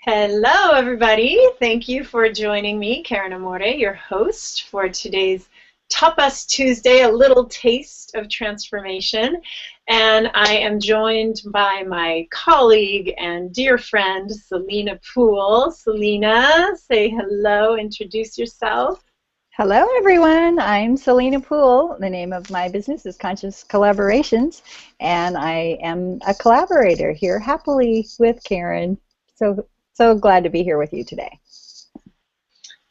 Hello, everybody. Thank you for joining me, Karyn Amore, your host for today's Tapas Tuesday, a little taste of transformation. And I am joined by my colleague and dear friend, Sallena Pool. Sallena, say hello, introduce yourself. Hello, everyone. I'm Sallena Pool. The name of my business is Conscious Collaborations, and I am a collaborator here happily with Karyn. So glad to be here with you today.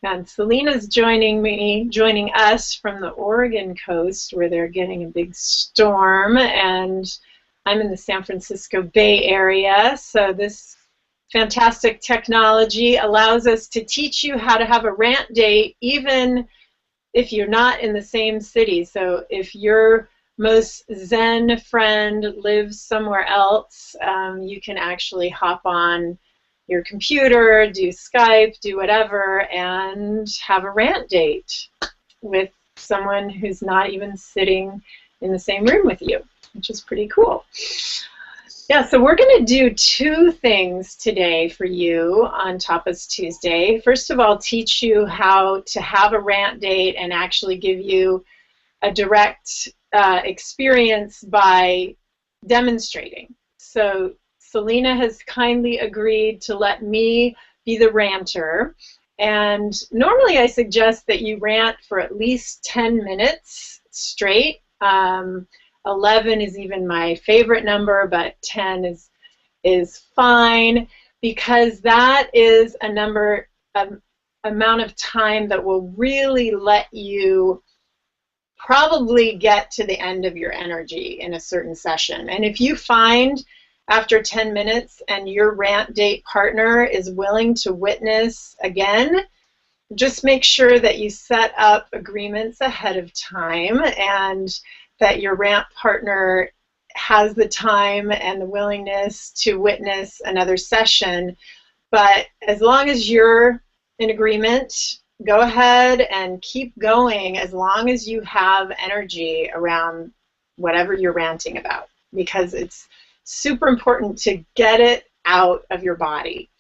And Sallena's joining us from the Oregon coast where they're getting a big storm, and I'm in the San Francisco Bay Area, so this fantastic technology allows us to teach you how to have a rant date even if you're not in the same city. So if your most Zen friend lives somewhere else, you can actually hop on your computer, do Skype, do whatever, and have a rant date with someone who's not even sitting in the same room with you, which is pretty cool. Yeah, so we're going to do two things today for you on Tapas Tuesday. First of all, teach you how to have a rant date and actually give you a direct experience by demonstrating. So Sallena has kindly agreed to let me be the ranter, and normally I suggest that you rant for at least 10 minutes straight. 11 is even my favorite number, but 10 is fine, because that is a amount of time that will really let you probably get to the end of your energy in a certain session. And if you find after 10 minutes and your rant date partner is willing to witness again, just make sure that you set up agreements ahead of time and that your rant partner has the time and the willingness to witness another session. But as long as you're in agreement, go ahead and keep going as long as you have energy around whatever you're ranting about, because it's super important to get it out of your body.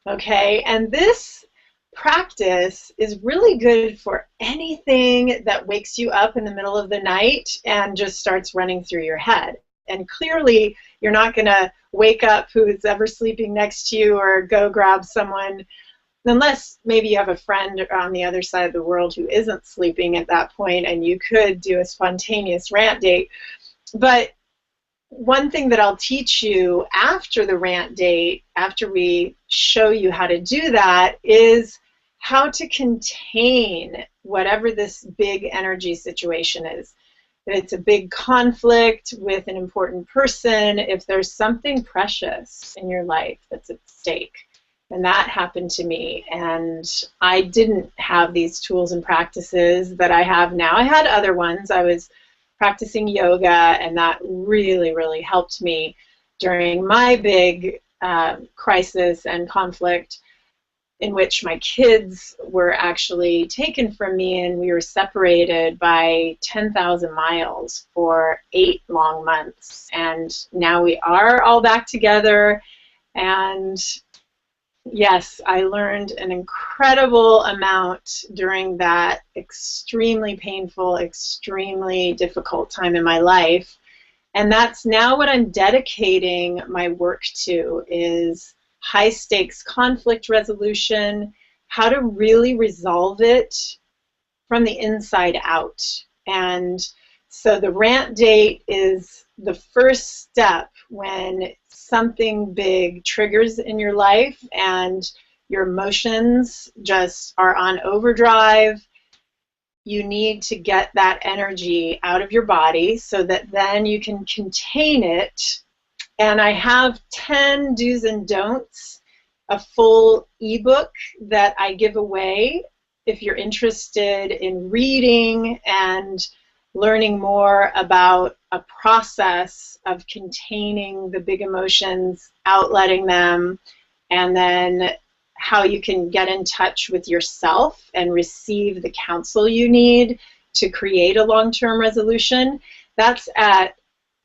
Okay, and this practice is really good for anything that wakes you up in the middle of the night and just starts running through your head. And clearly, you're not going to wake up who's ever sleeping next to you or go grab someone, unless maybe you have a friend on the other side of the world who isn't sleeping at that point, and you could do a spontaneous rant date. But one thing that I'll teach you after the rant date, after we show you how to do that, is how to contain whatever this big energy situation is. If it's a big conflict with an important person, if there's something precious in your life that's at stake. And that happened to me, and I didn't have these tools and practices that I have now. I had other ones. I was practicing yoga, and that really, really helped me during my big crisis and conflict, in which my kids were actually taken from me and we were separated by 10,000 miles for 8 long months. And now we are all back together, and yes, I learned an incredible amount during that extremely painful, extremely difficult time in my life. And that's now what I'm dedicating my work to, is high-stakes conflict resolution, how to really resolve it from the inside out. And so the rant date is the first step when something big triggers in your life and your emotions just are on overdrive. You need to get that energy out of your body so that then you can contain it. And I have 10 do's and don'ts, a full ebook that I give away if you're interested in reading and learning more about a process of containing the big emotions, outletting them, and then how you can get in touch with yourself and receive the counsel you need to create a long-term resolution. That's at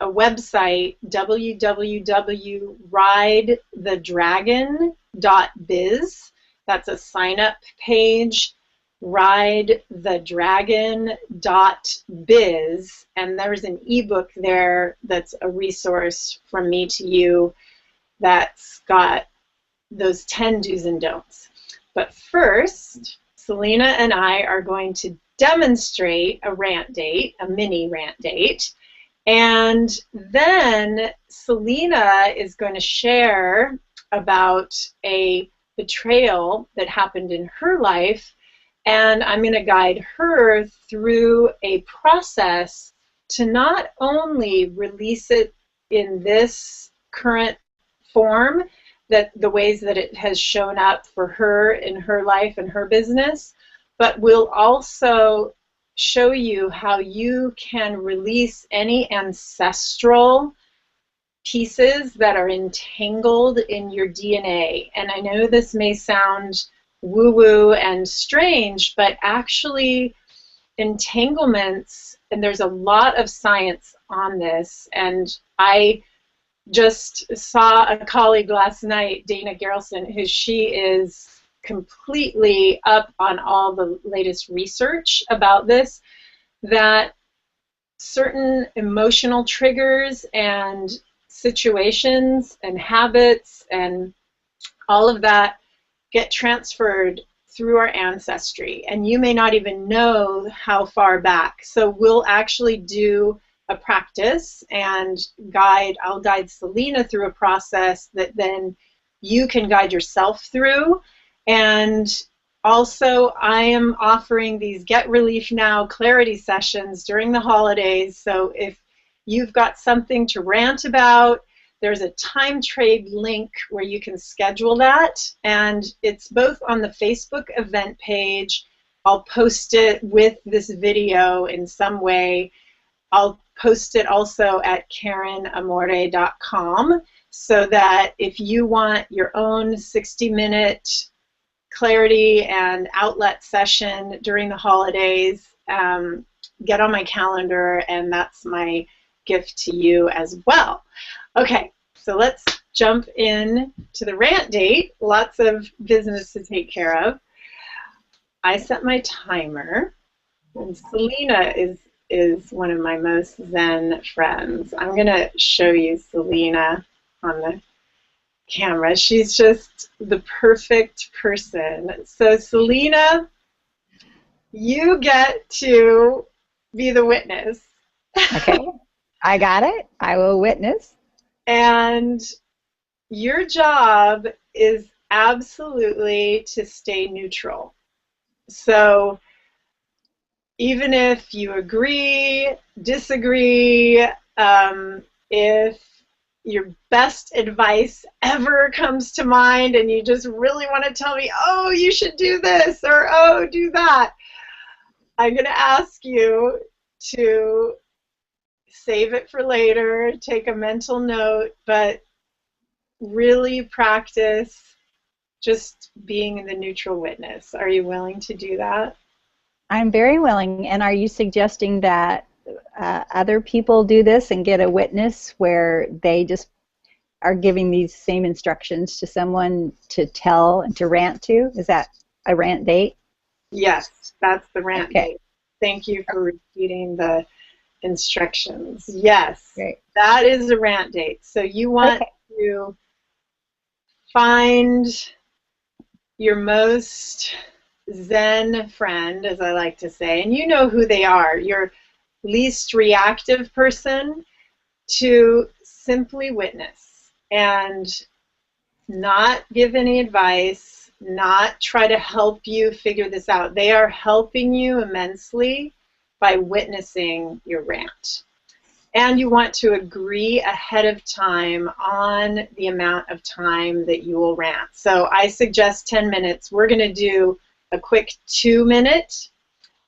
a website, www.ridethedragon, ridethedragon.biz. That's a sign-up page. Ridethedragon.biz, and there's an ebook there that's a resource from me to you that's got those 10 do's and don'ts. But first, Sallena and I are going to demonstrate a rant date, a mini rant date, and then Sallena is going to share about a betrayal that happened in her life, and I'm going to guide her through a process to not only release it in this current form, that the ways that it has shown up for her in her life and her business, but we'll also show you how you can release any ancestral pieces that are entangled in your DNA. And I know this may sound woo-woo and strange, but actually entanglements, and there's a lot of science on this, and I just saw a colleague last night, Dana Gerelson, who she is completely up on all the latest research about this, that certain emotional triggers and situations and habits and all of that get transferred through our ancestry, and you may not even know how far back. So we'll actually do a practice and I'll guide Sallena through a process that then you can guide yourself through. And also, I am offering these Get Relief Now clarity sessions during the holidays. So if you've got something to rant about, there's a time trade link where you can schedule that. And it's both on the Facebook event page. I'll post it with this video in some way. I'll post it also at KarynAmore.com, so that if you want your own 60-minute clarity and outlet session during the holidays, get on my calendar, and that's my gift to you as well. Okay, so let's jump in to the rant date. Lots of business to take care of. I set my timer, and Sallena is one of my most zen friends. I'm going to show you Sallena on the camera. She's just the perfect person. So Sallena, you get to be the witness. Okay, I got it. I will witness. And your job is absolutely to stay neutral. So even if you agree, disagree, if your best advice ever comes to mind and you just really want to tell me, oh, you should do this, or oh, do that, I'm going to ask you to save it for later, take a mental note, but really practice just being the neutral witness. Are you willing to do that? I'm very willing. And are you suggesting that other people do this and get a witness where they just are giving these same instructions to someone to tell and to rant to? Is that a rant date? Yes, that's the rant date. Thank you for repeating the instructions. Yes, great. That is a rant date. So you want to find your most zen friend, as I like to say, and you know who they are, your least reactive person, to simply witness and not give any advice, not try to help you figure this out. They are helping you immensely by witnessing your rant. And you want to agree ahead of time on the amount of time that you will rant. So I suggest 10 minutes. We're going to do a quick 2-minute.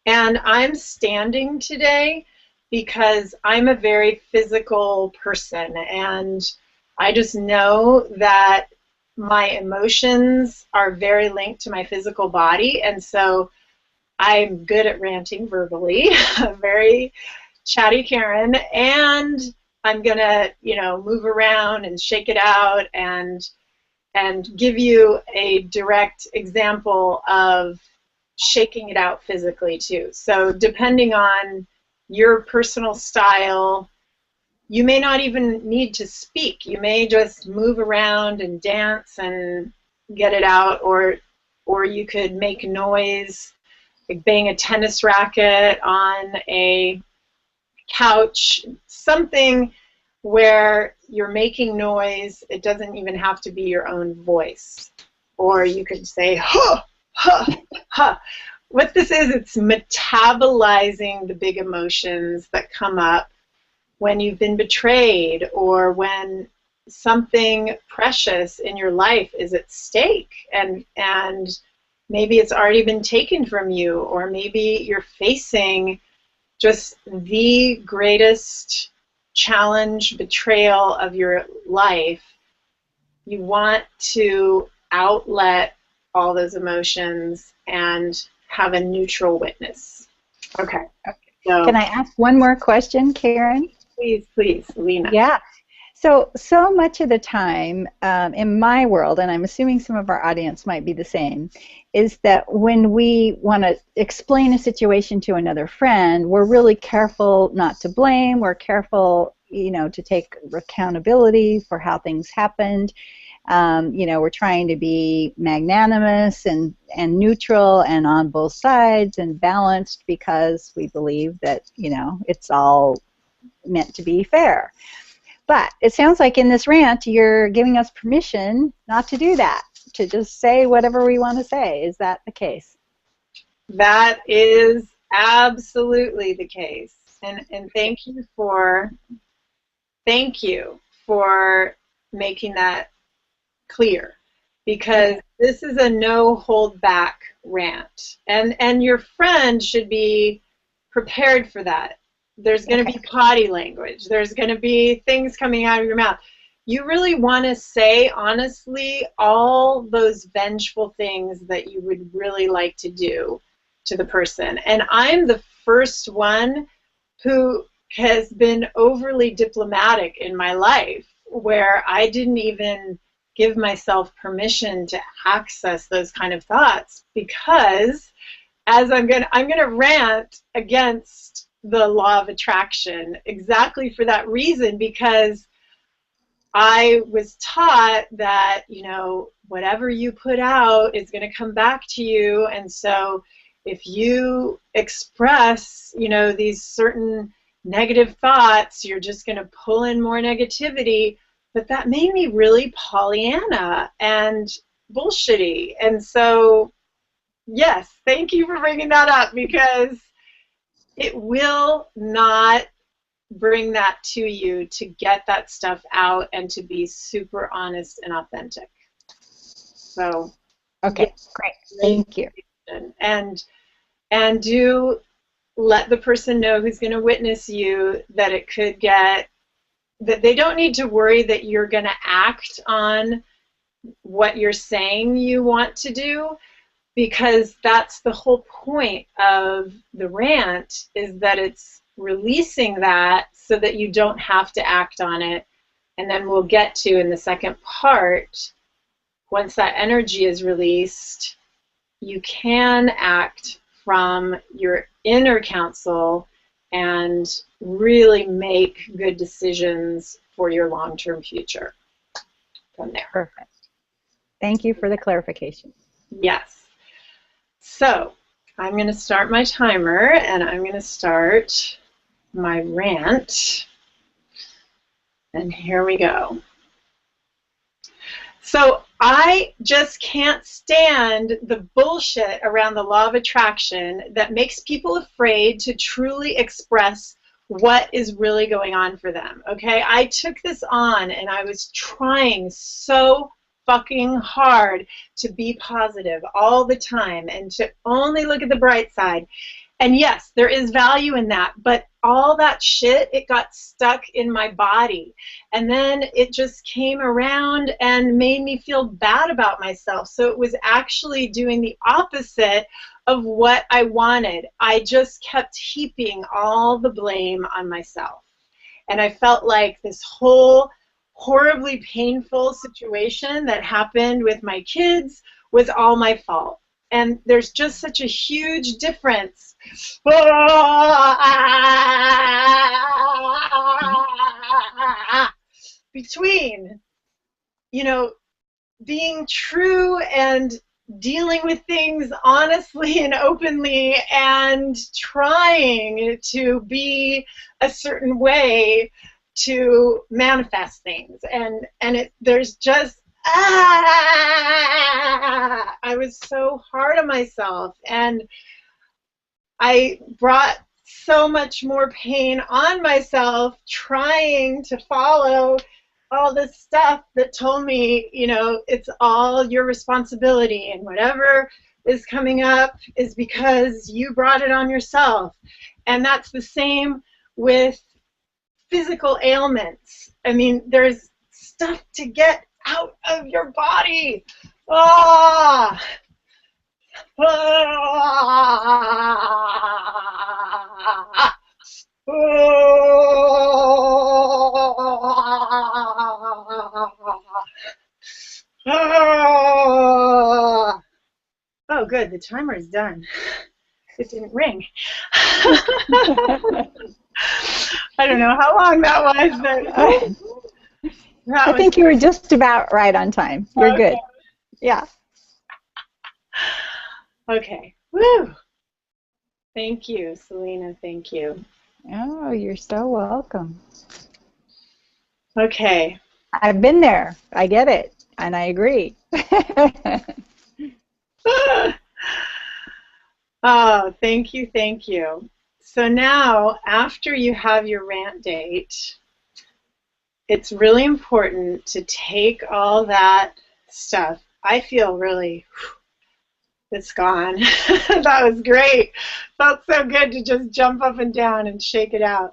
And I'm standing today because I'm a very physical person. And I just know that my emotions are very linked to my physical body. And so I'm good at ranting verbally, very chatty Karen, and I'm gonna, move around and shake it out and and give you a direct example of shaking it out physically too. So depending on your personal style, you may not even need to speak. You may just move around and dance and get it out, or you could make noise, like bang a tennis racket on a couch, something where you're making noise. It doesn't even have to be your own voice. Or you could say, huh, huh, huh. What this is, it's metabolizing the big emotions that come up when you've been betrayed, or when something precious in your life is at stake, and maybe it's already been taken from you, or maybe you're facing just the greatest challenge, betrayal of your life. You want to outlet all those emotions and have a neutral witness. Okay. So, can I ask one more question, Karyn? Please, Lena. Yeah. So much of the time in my world, and I'm assuming some of our audience might be the same, is that when we want to explain a situation to another friend, we're really careful not to blame. We're careful, to take accountability for how things happened. We're trying to be magnanimous and neutral and on both sides and balanced, because we believe that, it's all meant to be fair. But it sounds like in this rant, you're giving us permission not to do that, to just say whatever we want to say. Is that the case? That is absolutely the case. And thank you for making that clear, because this is a no hold back rant. And your friend should be prepared for that. There's going to be potty language. There's going to be things coming out of your mouth. You really want to say, honestly, all those vengeful things that you would really like to do to the person. And I'm the first one who has been overly diplomatic in my life, where I didn't even give myself permission to access those kind of thoughts, because as I'm gonna rant against the law of attraction exactly for that reason, because I was taught that, whatever you put out is going to come back to you. And so if you express, these certain negative thoughts, you're just going to pull in more negativity. But that made me really Pollyanna and bullshitty. And so, yes, thank you for bringing that up, because it will not bring that to you to get that stuff out and to be super honest and authentic. So, okay, great. Thank you. And do let the person know who's going to witness you that it could get, that they don't need to worry that you're going to act on what you're saying you want to do, because that's the whole point of the rant, is that it's releasing that so that you don't have to act on it. And then we'll get to, in the second part, once that energy is released, you can act from your inner counsel and really make good decisions for your long-term future from there. Perfect. Thank you for the clarification. Yes. So I'm going to start my timer, and I'm going to start my rant. And here we go. So I just can't stand the bullshit around the law of attraction that makes people afraid to truly express what is really going on for them. Okay, I took this on, and I was trying so fucking hard to be positive all the time and to only look at the bright side. And yes, there is value in that, but all that shit, it got stuck in my body. And then it just came around and made me feel bad about myself. So it was actually doing the opposite of what I wanted. I just kept heaping all the blame on myself. And I felt like this whole horribly painful situation that happened with my kids was all my fault. And there's just such a huge difference between, you know, being true and dealing with things honestly and openly and trying to be a certain way to manifest things. And there's just I was so hard on myself, and I brought so much more pain on myself trying to follow all this stuff that told me, you know, it's all your responsibility, and whatever is coming up is because you brought it on yourself. And that's the same with physical ailments. I mean, there's stuff to get out of your body. Ah! Ah! Oh, good. The timer is done. It didn't ring. I don't know how long that was, but I think you were just about right on time. You're okay. Good. Yeah. Okay. Woo. Thank you, Sallena. Thank you. Oh, you're so welcome. Okay. I've been there. I get it. And I agree. Oh, thank you, thank you. So now, after you have your rant date, it's really important to take all that stuff. I feel really, it's gone. That was great. Felt so good to just jump up and down and shake it out.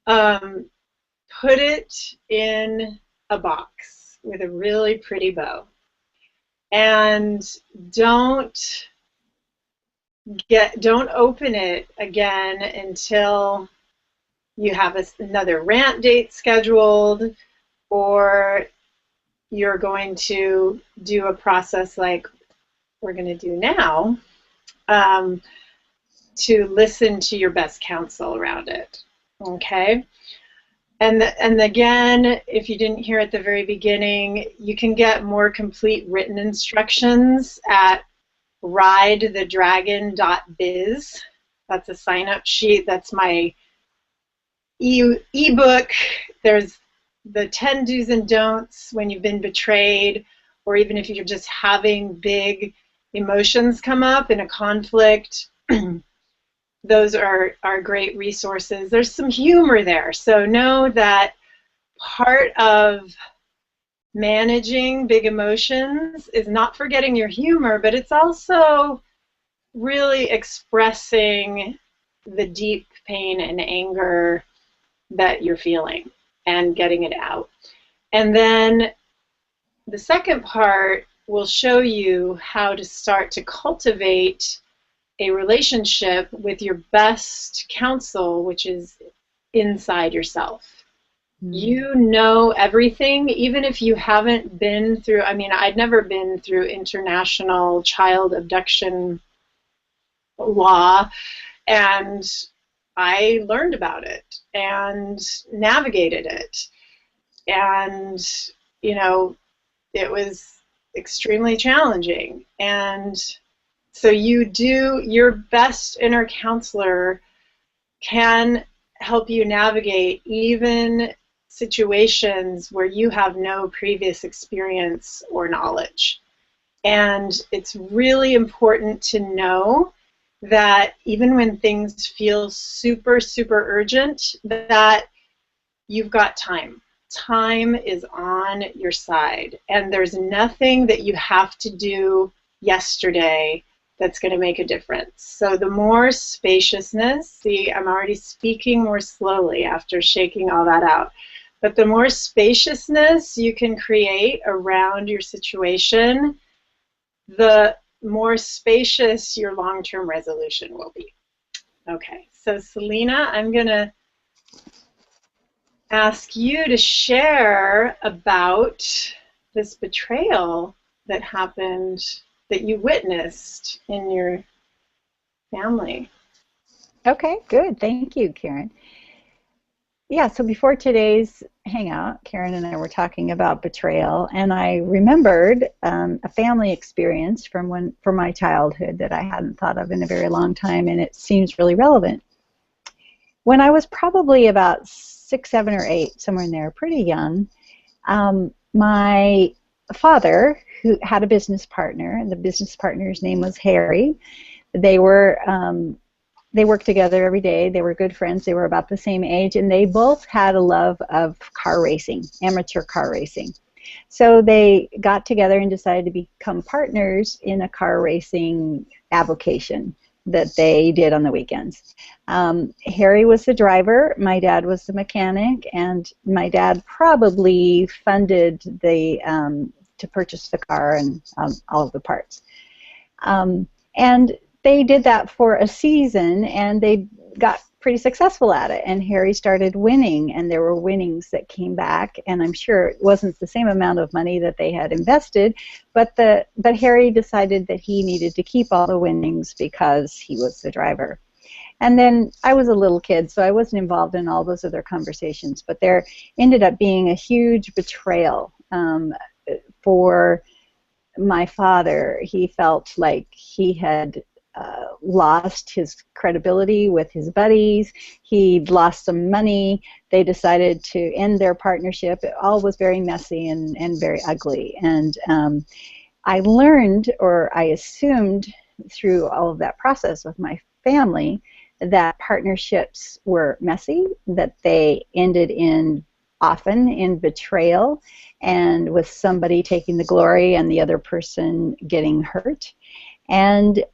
Put it in a box with a really pretty bow. And don't open it again until you have another rant date scheduled, or you're going to do a process like we're going to do now, to listen to your best counsel around it. Okay? And again, if you didn't hear at the very beginning, you can get more complete written instructions at ridethedragon.biz. That's a sign-up sheet. That's my ebook. There's the 10 do's and don'ts when you've been betrayed, or even if you're just having big emotions come up in a conflict. Those are great resources. There's some humor there. So know that part of managing big emotions is not forgetting your humor, but it's also really expressing the deep pain and anger that you're feeling and getting it out. And then the second part will show you how to start to cultivate a relationship with your best counsel, which is inside yourself. You know everything, even if you haven't been through, I mean, I'd never been through international child abduction law, and I learned about it and navigated it. And, you know, it was extremely challenging. And so your best inner counselor can help you navigate even situations where you have no previous experience or knowledge. And it's really important to know that even when things feel super, super urgent, that you've got time. Time is on your side. And there's nothing that you have to do yesterday that's going to make a difference. So the more spaciousness, see, I'm already speaking more slowly after shaking all that out, but the more spaciousness you can create around your situation, the more spacious your long-term resolution will be. Okay, so Sallena, I'm going to ask you to share about this betrayal that happened, that you witnessed in your family. Okay, good. Thank you, Karyn. Yeah, so before today's hangout, Karyn and I were talking about betrayal, and I remembered a family experience from my childhood that I hadn't thought of in a very long time, and it seems really relevant. When I was probably about 6, 7, or 8, somewhere in there, pretty young, my father, who had a business partner, and the business partner's name was Harry. They were they worked together every day. They were good friends. They were about the same age, and they both had a love of car racing, amateur car racing. So they got together and decided to become partners in a car racing avocation that they did on the weekends. Harry was the driver, my dad was the mechanic, and my dad probably funded the to purchase the car and all of the parts. And they did that for a season, and they got pretty successful at it, and Harry started winning, and there were winnings that came back, and I'm sure it wasn't the same amount of money that they had invested, but Harry decided that he needed to keep all the winnings because he was the driver. And then I was a little kid, so I wasn't involved in all those other conversations, but there ended up being a huge betrayal for my father. He felt like he had lost his credibility with his buddies. He'd lost some money. They decided to end their partnership. It all was very messy and very ugly. And I learned, or I assumed through all of that process with my family, that partnerships were messy, that they ended often in betrayal, and with somebody taking the glory and the other person getting hurt. And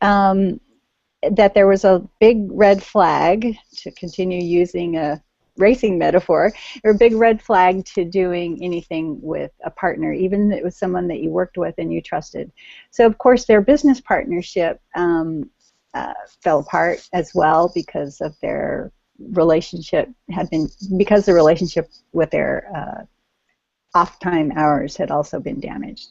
that there was a big red flag, to continue using a racing metaphor, or a big red flag to doing anything with a partner, even if it was someone that you worked with and you trusted. So of course their business partnership fell apart as well because of their relationship because the relationship with their off time hours had also been damaged.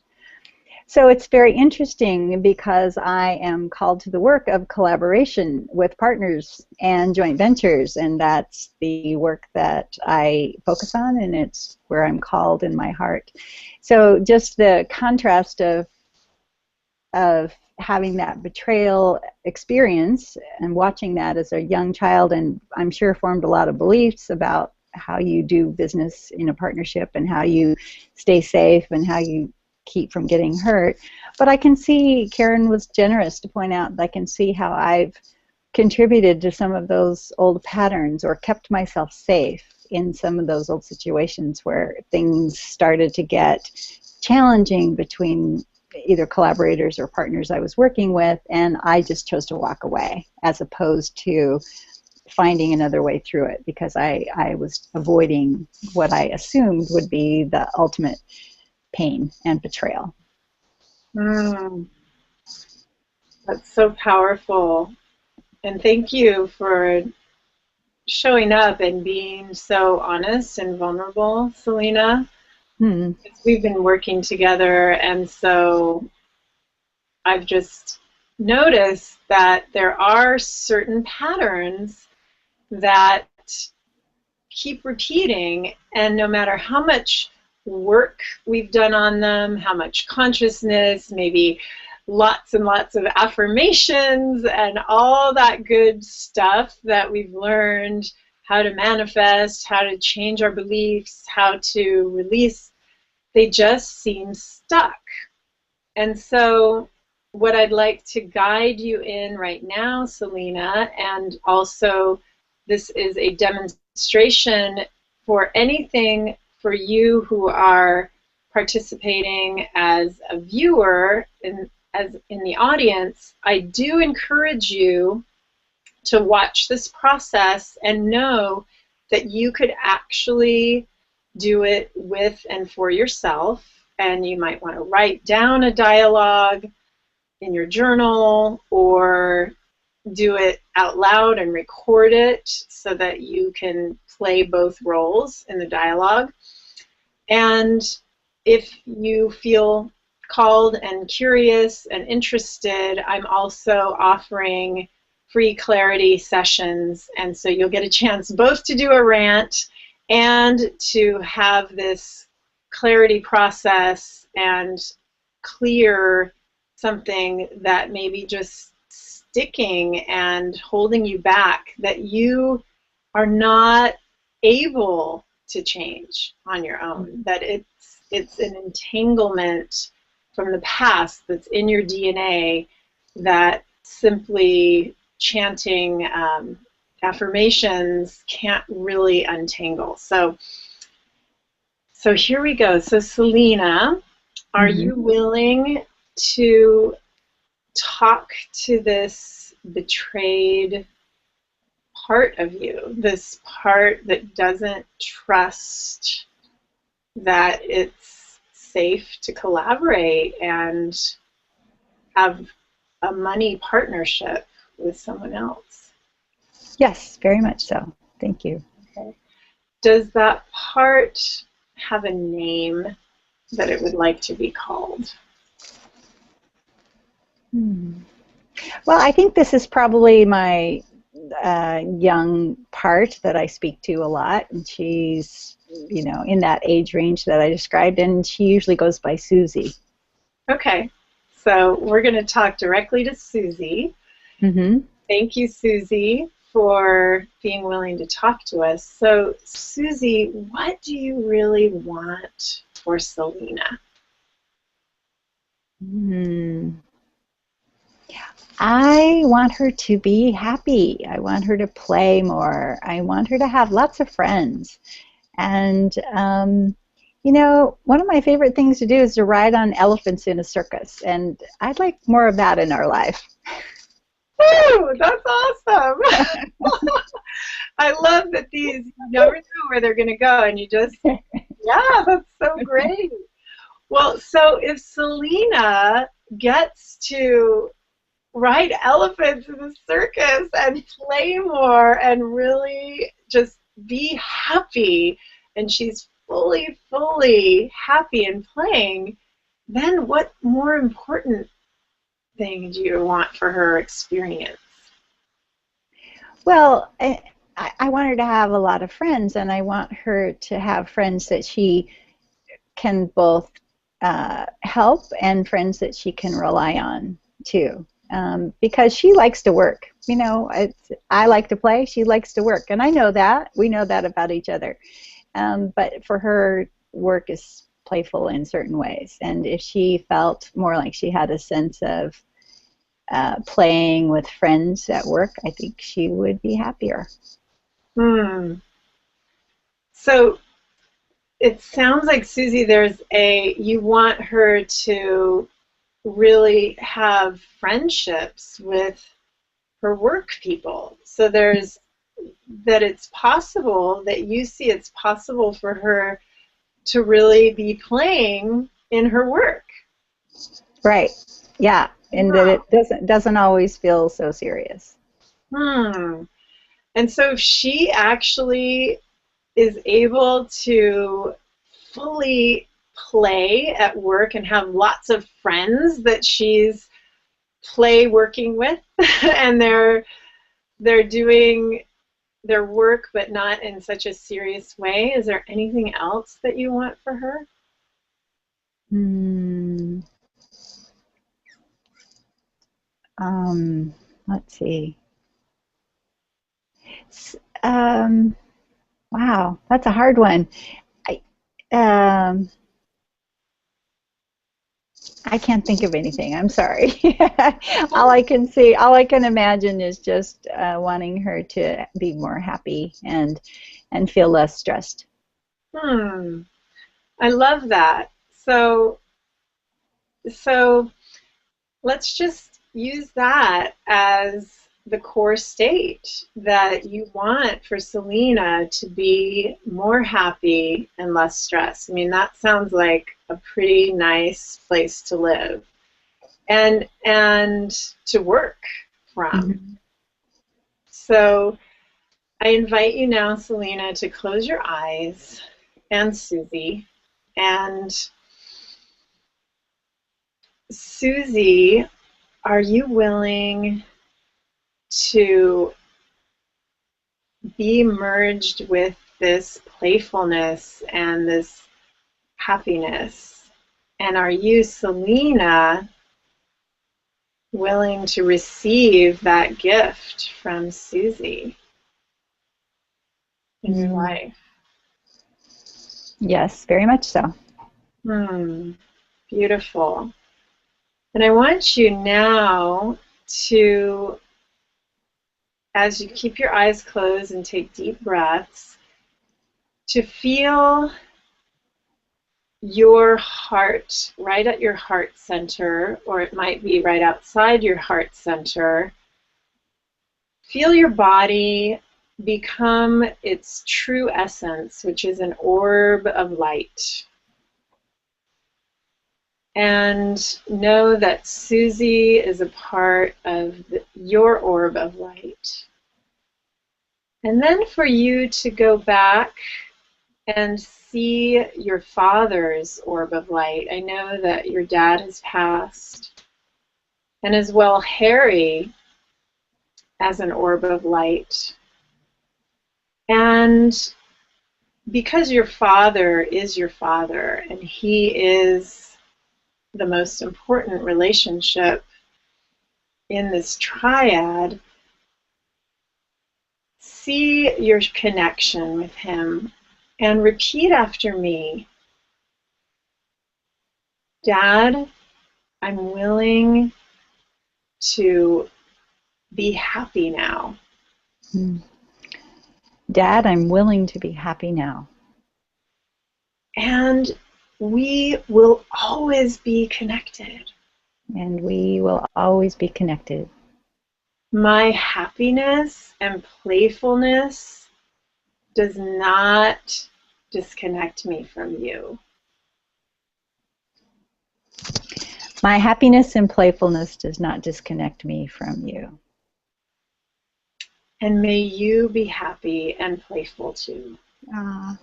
So it's very interesting because I am called to the work of collaboration with partners and joint ventures, and that's the work that I focus on, and it's where I'm called in my heart. So just the contrast of having that betrayal experience and watching that as a young child, and I'm sure formed a lot of beliefs about how you do business in a partnership and how you stay safe and how you keep from getting hurt. But I can see, Karyn was generous to point out, I can see how I've contributed to some of those old patterns or kept myself safe in some of those old situations where things started to get challenging between either collaborators or partners I was working with, and I just chose to walk away as opposed to finding another way through it because I was avoiding what I assumed would be the ultimate pain and betrayal. Mm, that's so powerful. And thank you for showing up and being so honest and vulnerable, Sallena. We've been working together, and so I've just noticed that there are certain patterns that keep repeating, and no matter how much work we've done on them, how much consciousness, maybe lots and lots of affirmations and all that good stuff that we've learned, how to manifest, how to change our beliefs, how to release, they just seem stuck. And so what I'd like to guide you in right now, Sallena, and also this is a demonstration for anything for you who are participating as a viewer as in the audience, I do encourage you to watch this process and know that you could actually do it with and for yourself, and you might want to write down a dialogue in your journal or do it out loud and record it so that you can play both roles in the dialogue. And if you feel called and curious and interested, I'm also offering free clarity sessions. And so you'll get a chance both to do a rant and to have this clarity process and clear something that may be just sticking and holding you back, that you are not able to change on your own, that it's an entanglement from the past that's in your DNA that simply chanting affirmations can't really untangle. So here we go. So Sallena, are you willing to talk to this betrayed part of you, this part that doesn't trust that it's safe to collaborate and have a money partnership with someone else? Yes, very much so. Thank you. Okay. Does that part have a name that it would like to be called? Well, I think this is probably my young part that I speak to a lot, and she's, you know, in that age range that I described, and she usually goes by Susie. Okay, so we're going to talk directly to Susie. Thank you, Susie, for being willing to talk to us. So, Susie, what do you really want for Sallena? I want her to be happy. I want her to play more. I want her to have lots of friends. And, you know, one of my favorite things to do is to ride on elephants in a circus. And I'd like more of that in our life. Woo, that's awesome. I love that these, you never know where they're going to go. And you just, yeah, that's so great. Well, so if Sallena gets to ride elephants in the circus and play more and really just be happy, and she's fully happy and playing, then what more important thing do you want for her experience? Well, I want her to have a lot of friends, and I want her to have friends that she can both help and friends that she can rely on too. Because she likes to work. You know, I like to play, she likes to work. And I know that. We know that about each other. But for her, work is playful in certain ways. And if she felt more like she had a sense of playing with friends at work, I think she would be happier. So it sounds like, Susie, you want her to really have friendships with her work people. So it's possible that you see it's possible for her to really be playing in her work. Right. Yeah. And that it doesn't always feel so serious. And so if she actually is able to fully play at work and have lots of friends that she's working with and they're doing their work but not in such a serious way, is there anything else that you want for her? Let's see. Wow, that's a hard one. I can't think of anything. I'm sorry. All I can imagine is just wanting her to be more happy and feel less stressed. I love that. So let's just use that as the core state, that you want for Sallena to be more happy and less stressed. I mean, that sounds like a pretty nice place to live and to work from. So I invite you now, Sallena, to close your eyes, and Susie. And Susie, are you willing to be merged with this playfulness and this happiness? And are you, Sallena, willing to receive that gift from Susie in your life? Yes, very much so. Beautiful. And I want you now to, as you keep your eyes closed and take deep breaths, to feel your heart right at your heart center, or it might be right outside your heart center. Feel your body become its true essence, which is an orb of light. And know that Susie is a part of your orb of light. And then for you to go back and see your father's orb of light. I know that your dad has passed, and as well Harry as an orb of light. And because your father is your father, and he is the most important relationship in this triad, see your connection with him and repeat after me. Dad, I'm willing to be happy now. Dad, I'm willing to be happy now. And we will always be connected. And we will always be connected. My happiness and playfulness does not disconnect me from you. My happiness and playfulness does not disconnect me from you. And may you be happy and playful too. And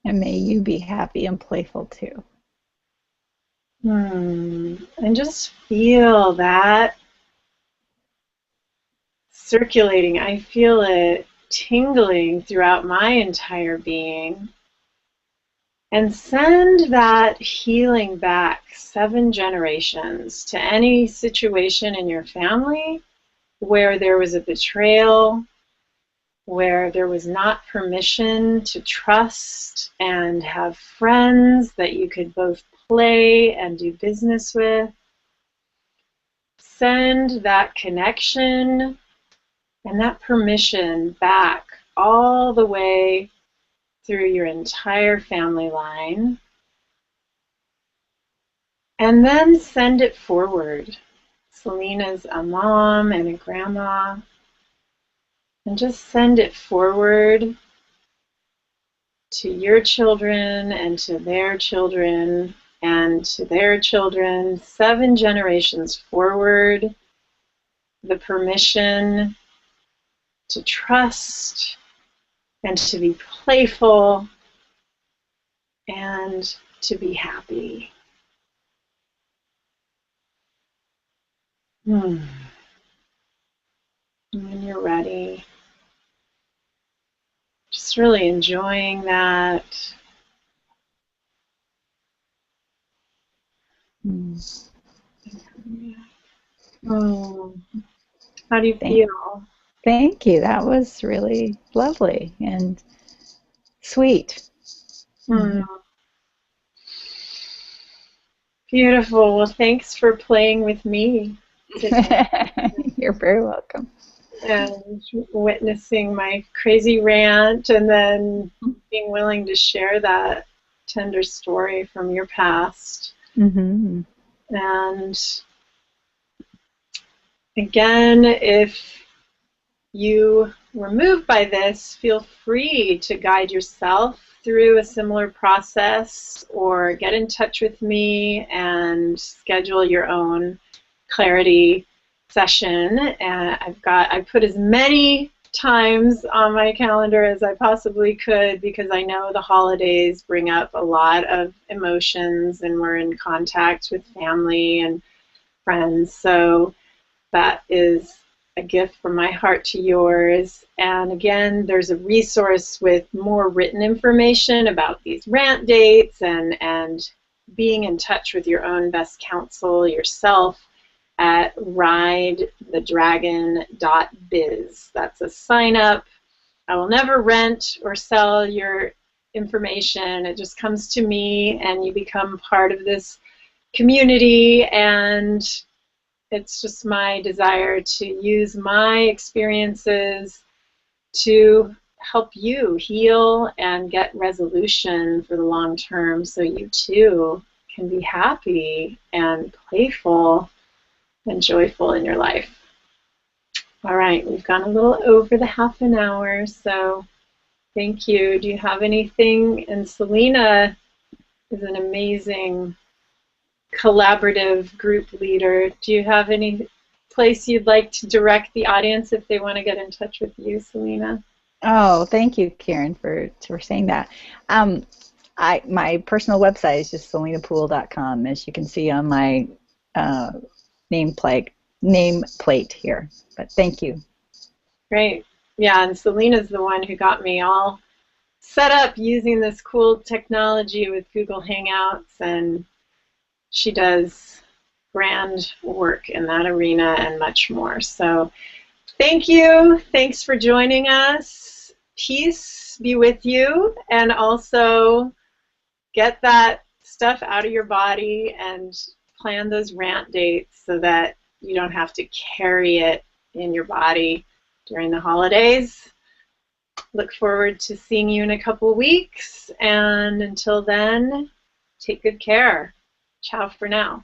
may you be happy and playful too. And just feel that circulating. I feel it tingling throughout my entire being. And send that healing back 7 generations to any situation in your family where there was a betrayal, where there was not permission to trust and have friends that you could both play and do business with. Send that connection and that permission back all the way through your entire family line. And then send it forward. Sallena's a mom and a grandma. And just send it forward to your children and to their children and to their children, 7 generations forward. The permission to trust and to be playful and to be happy. And when you're ready, just really enjoying that. How do you feel? Thank you. That was really lovely and sweet. Beautiful. Well, thanks for playing with me today. You're very welcome. And witnessing my crazy rant and then being willing to share that tender story from your past. And again, if you were moved by this, feel free to guide yourself through a similar process or get in touch with me and schedule your own clarity session, and I put as many times on my calendar as I possibly could, because I know the holidays bring up a lot of emotions and we're in contact with family and friends. So that is a gift from my heart to yours. And again, there's a resource with more written information about these rant dates and being in touch with your own best counsel yourself at ridethedragon.biz. That's a sign up. I will never rent or sell your information. It just comes to me and you become part of this community, and it's just my desire to use my experiences to help you heal and get resolution for the long term, so you too can be happy and playful and joyful in your life. All right, we've gone a little over the half an hour, so thank you. Do you have anything? And Sallena is an amazing collaborative group leader. Do you have any place you'd like to direct the audience if they want to get in touch with you, Sallena? Oh, thank you, Karyn, for saying that. My personal website is just sallenapool.com, as you can see on my nameplate here. But thank you. Great. Yeah, and Sallena's the one who got me all set up using this cool technology with Google Hangouts, and she does grand work in that arena and much more. So thank you. Thanks for joining us. Peace be with you, and also get that stuff out of your body and plan those rant dates so that you don't have to carry it in your body during the holidays. Look forward to seeing you in a couple weeks, and until then, take good care. Ciao for now.